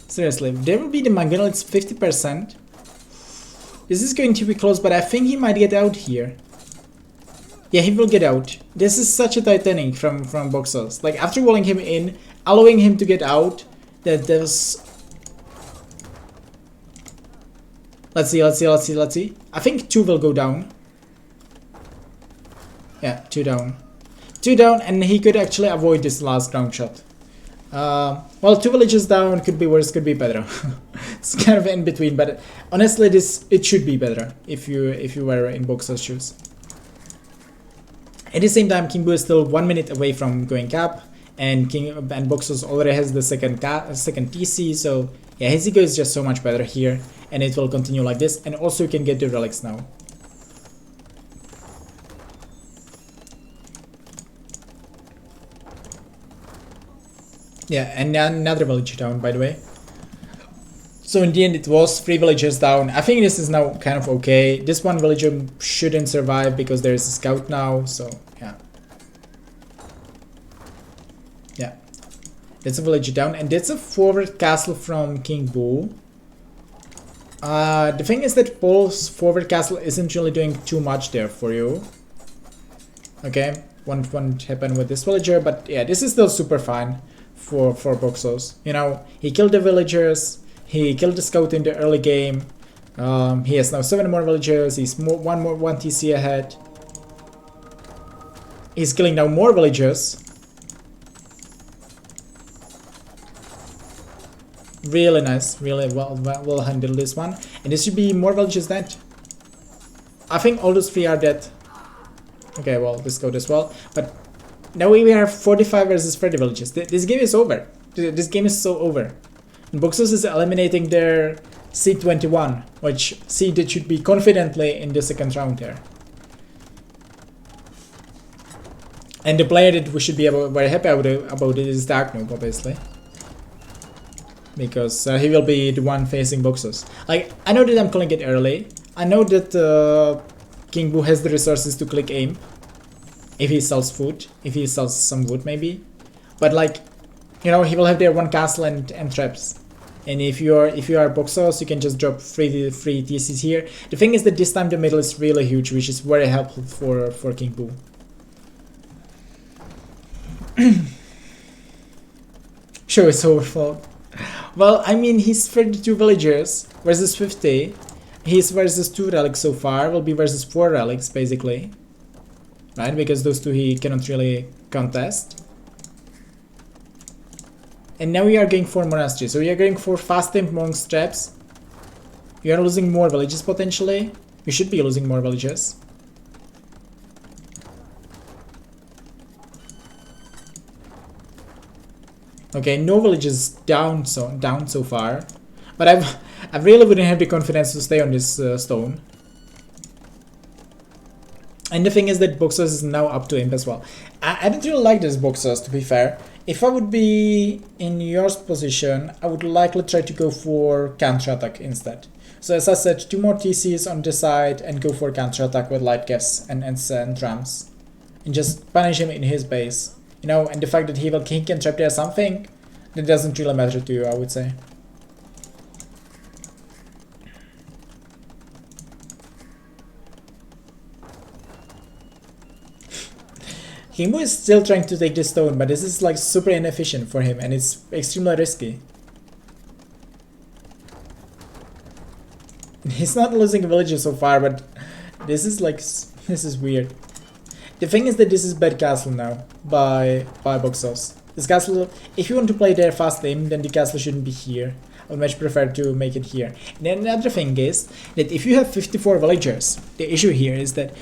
Seriously, there will be the mangonel. It's 50%. This is going to be close, but I think he might get out here. Yeah, he will get out. This is such a titanic from BogSauce. Like, after walling him in, allowing him to get out, that there's... Let's see. I think 2 will go down. Yeah, 2 down. 2 down, and he could actually avoid this last ground shot. Well, 2 villages down, could be worse, could be better. It's kind of in between, but honestly, it should be better if you were in BogSauce shoes. At the same time, King Boo is still 1 minute away from going cap, and BogSauce already has the second TC, so yeah, his eco is just so much better here, and it will continue like this. And also you can get the relics now. Yeah, and another village down, by the way. So in the end it was 3 villagers down. I think this is now kind of okay. This one villager shouldn't survive because there is a scout now, so yeah. Yeah. That's a village down, and that's a forward castle from King Boo. The thing is that Paul's forward castle isn't really doing too much there for you. Okay, won't happen with this villager, but yeah, this is still super fine for BogSauce. You know, he killed the villagers, he killed the scout in the early game. He has now 7 more villagers, he's one TC ahead. He's killing now more villagers. Really nice, really well handled this one. And this should be more villages dead. I think all those 3 are dead. Okay, well, this scout as well. But now we have 45 versus 30 villages. This game is over. This game is so over. And BogSauce is eliminating their C21, which seeded should be confidently in the second round here. And the player that we should be very happy about it is Dark Noob, obviously. Because he will be the one facing BogSauce. Like, I know that I'm calling it early. I know that King Boo has the resources to click aim. If he sells food, if he sells some wood maybe. But like, you know, he will have there 1 castle and traps. And if you are BogSauce, you can just drop free TCs here. The thing is that this time the middle is really huge, which is very helpful for King Boo. Sure, it's overflowed. Well, I mean, he's 32 villagers versus 50. He's versus 2 relics so far. Will be versus 4 relics basically, right? Because those 2 he cannot really contest. And now we are going for monastery. So we are going for fast temp monks traps. You are losing more villages potentially. You should be losing more villages. Okay, no villages down so far, but I really wouldn't have the confidence to stay on this stone. And the thing is that BogSauce is now up to imp as well. I don't really like this BogSauce, to be fair. If I would be in your position, I would likely try to go for counter attack instead. So as I said, 2 more TCs on this side and go for counter attack with light gas and rams. And just punish him in his base. You know, and the fact that he can trap there something, that doesn't really matter to you, I would say. King Bu is still trying to take this stone, but this is like super inefficient for him and it's extremely risky. He's not losing a villager so far, but this is weird. The thing is that this is bad castle now by BogSauce. This castle, if you want to play their fast game, then the castle shouldn't be here. I would much prefer to make it here. And then another thing is that if you have 54 villagers, the issue here is that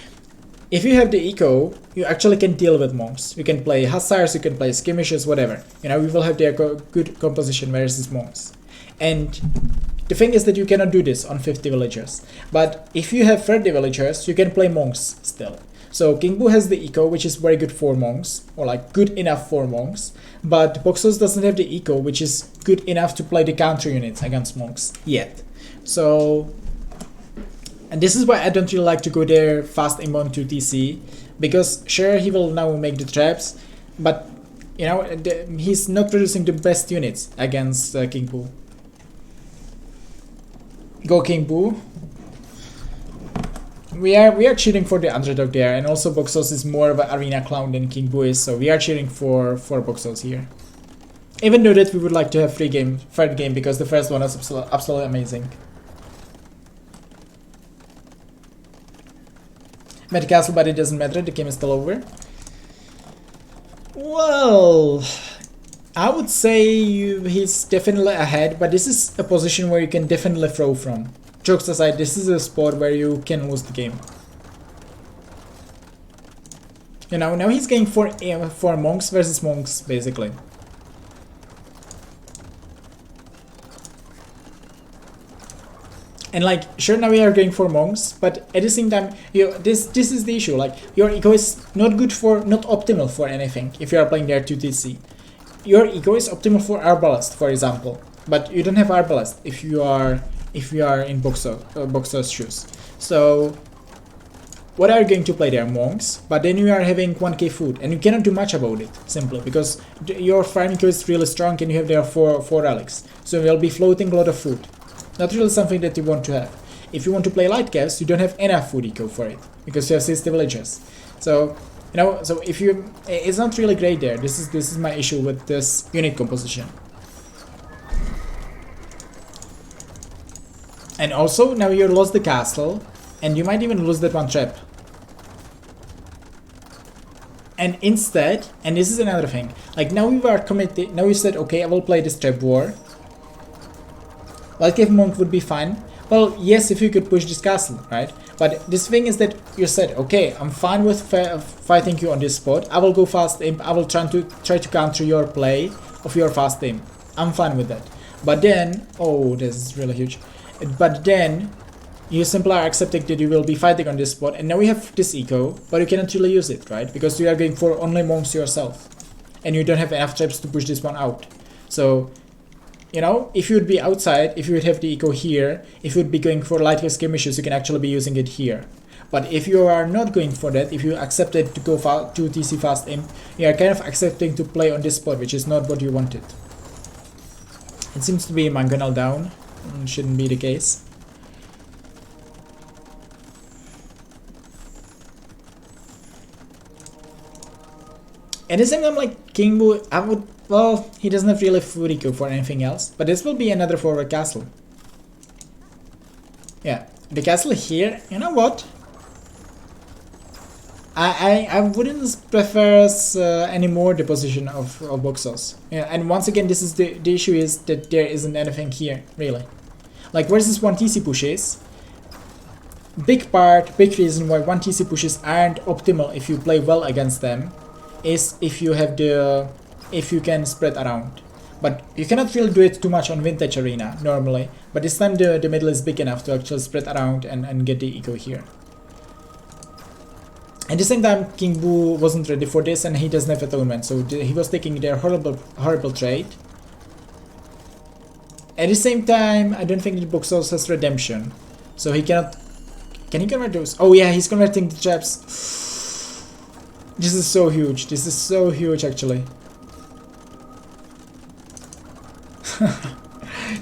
if you have the eco, you actually can deal with monks. You can play hussars, you can play skirmishers, whatever. You know, we will have their good composition versus monks. And the thing is that you cannot do this on 50 villagers. But if you have 30 villagers, you can play monks still. So King Bu has the eco, which is very good for monks, or like good enough for monks. But BogSauce doesn't have the eco, which is good enough to play the counter units against monks yet. So, and this is why I don't really like to go there fast imp on 2 TC, because sure he will now make the traps, but you know he's not producing the best units against King Bu. Go King Bu. We are cheering for the underdog there, and also BogSauce is more of an arena clown than King Bu is, so we are cheering for BogSauce here. Even though that we would like to have third game because the first one was absolutely amazing. Met castle, but it doesn't matter, the game is still over. Well, I would say he's definitely ahead, but this is a position where you can definitely throw from. Jokes aside, this is a spot where you can lose the game. You know, now he's going for monks versus monks, basically. And like, sure, now we are going for monks, but at the same time, this is the issue. Like, your eco is not optimal for anything if you are playing there 2TC. Your eco is optimal for Arbalest, for example, but you don't have Arbalest if you are in BogSauce shoes. So, what are you going to play there? Monks, but then you are having 1k food, and you cannot do much about it, simply, because your farm eco is really strong and you have there 4 relics. So you will be floating a lot of food. Not really something that you want to have. If you want to play light caps, you don't have enough food eco for it, because you have 60 villagers. So, you know, so if you, it's not really great there. This is my issue with this unit composition. And also, now you lost the castle, and you might even lose that one trap. And instead, and this is another thing, like now we were committed, now we said, okay, I will play this trap war. Light Cave Monk would be fine. Well, yes, if you could push this castle, right? But this thing is that you said, okay, I'm fine with fighting you on this spot. I will go fast imp. I will try to counter your play of your fast imp. I'm fine with that. But then, oh, this is really huge. But then, you simply are accepting that you will be fighting on this spot, and now we have this eco, but you cannot really use it, right? Because you are going for only monks yourself, and you don't have enough traps to push this one out. So, you know, if you would be outside, if you would have the eco here, if you would be going for light skirmishes, you can actually be using it here. But if you are not going for that, if you accepted to go to TC fast imp, you are kind of accepting to play on this spot, which is not what you wanted. It seems to be mangonel down. Shouldn't be the case. At the same time, like King Bu, I would, well, he doesn't have really food eco for anything else, but this will be another forward castle. Yeah, the castle here, you know what? I wouldn't prefer anymore the position of BogSauce. Yeah, and once again, this is the issue is that there isn't anything here, really. Like, versus 1 TC pushes, big reason why 1 TC pushes aren't optimal if you play well against them is if you can spread around. But you cannot really do it too much on Vintage Arena normally, but this time the middle is big enough to actually spread around and get the eco here. At the same time, King Boo wasn't ready for this, and he doesn't have atonement, so he was taking their horrible trade. At the same time, I don't think the BogSauce has redemption, so he cannot. Can he convert those? Oh yeah, he's converting the traps. This is so huge. This is so huge, actually.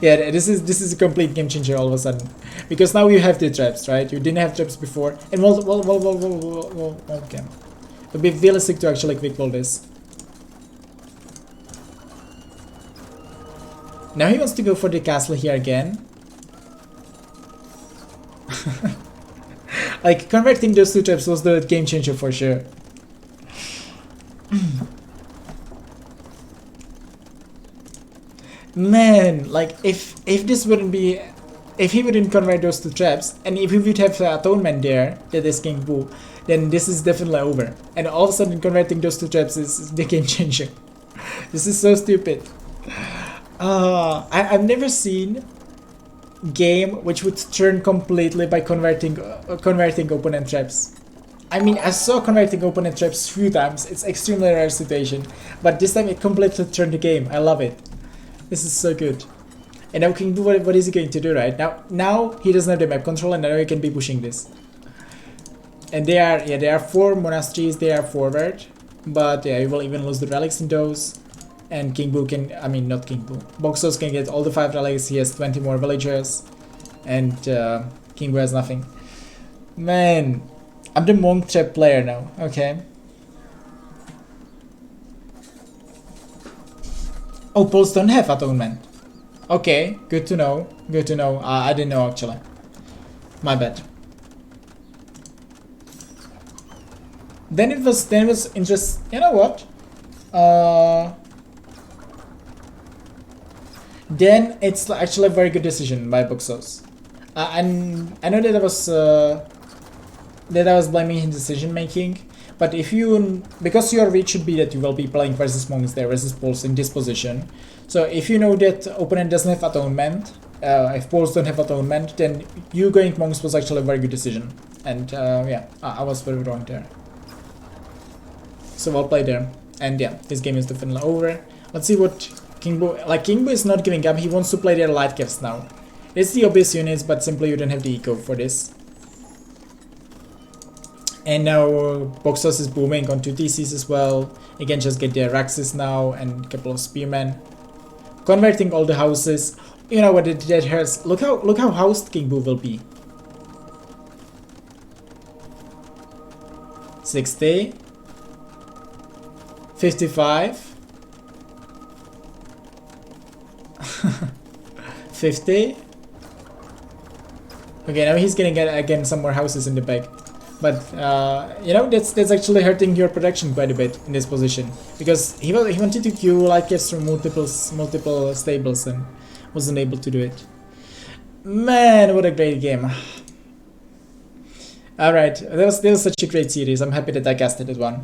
Yeah, this is a complete game changer all of a sudden, because now you have the traps, right? You didn't have traps before, and well, okay. It'd be realistic to actually quick pull this. Now he wants to go for the castle here again. Like, converting those two traps was the game changer for sure. Man, like, if this wouldn't be, if he wouldn't convert those two traps, and if he would have atonement there, that is King Boo, then this is definitely over. And all of a sudden converting those two traps is the game changer. This is so stupid. I've never seen game which would turn completely by converting opponent traps. I mean, I saw converting opponent traps few times. It's extremely rare situation, but this time it completely turned the game. I love it. This is so good. And now King Boo, what is he going to do, right? Now he doesn't have the map control, and now he can be pushing this. And there are 4 monasteries, they are forward, but yeah, he will even lose the relics in those. And King Boo can, I mean, not King Boo, BogSauce can get all the 5 relics. He has 20 more villagers, and King Boo has nothing. Man, I'm the monk trap player now. Okay. Oh, Poles don't have atonement. Okay, good to know. Good to know. I didn't know actually. My bad. Then it was interesting. You know what? Then it's actually a very good decision by BogSauce. And I know that I was blaming his decision making, but if you, because your read should be that you will be playing versus monks there, versus Poles in this position. So if you know that opponent doesn't have atonement, if Poles don't have atonement, then you going monks was actually a very good decision. And yeah, I was very wrong there. So well played there. And yeah, this game is definitely over. Let's see what King Boo, like King Boo is not giving up. He wants to play their light caps now. It's the obvious units, but simply you don't have the eco for this. And now BogSauce is booming on 2 TCs as well. You can just get their Raxes now and a couple of Spearmen. Converting all the houses. You know what that hurts. Look how housed King Boo will be. 60. 55. 50. Okay, now he's getting again some more houses in the back. But you know, that's actually hurting your production quite a bit in this position, because he wanted to queue light caps from multiple stables and wasn't able to do it. Man, what a great game! All right, that was such a great series. I'm happy that I casted it one.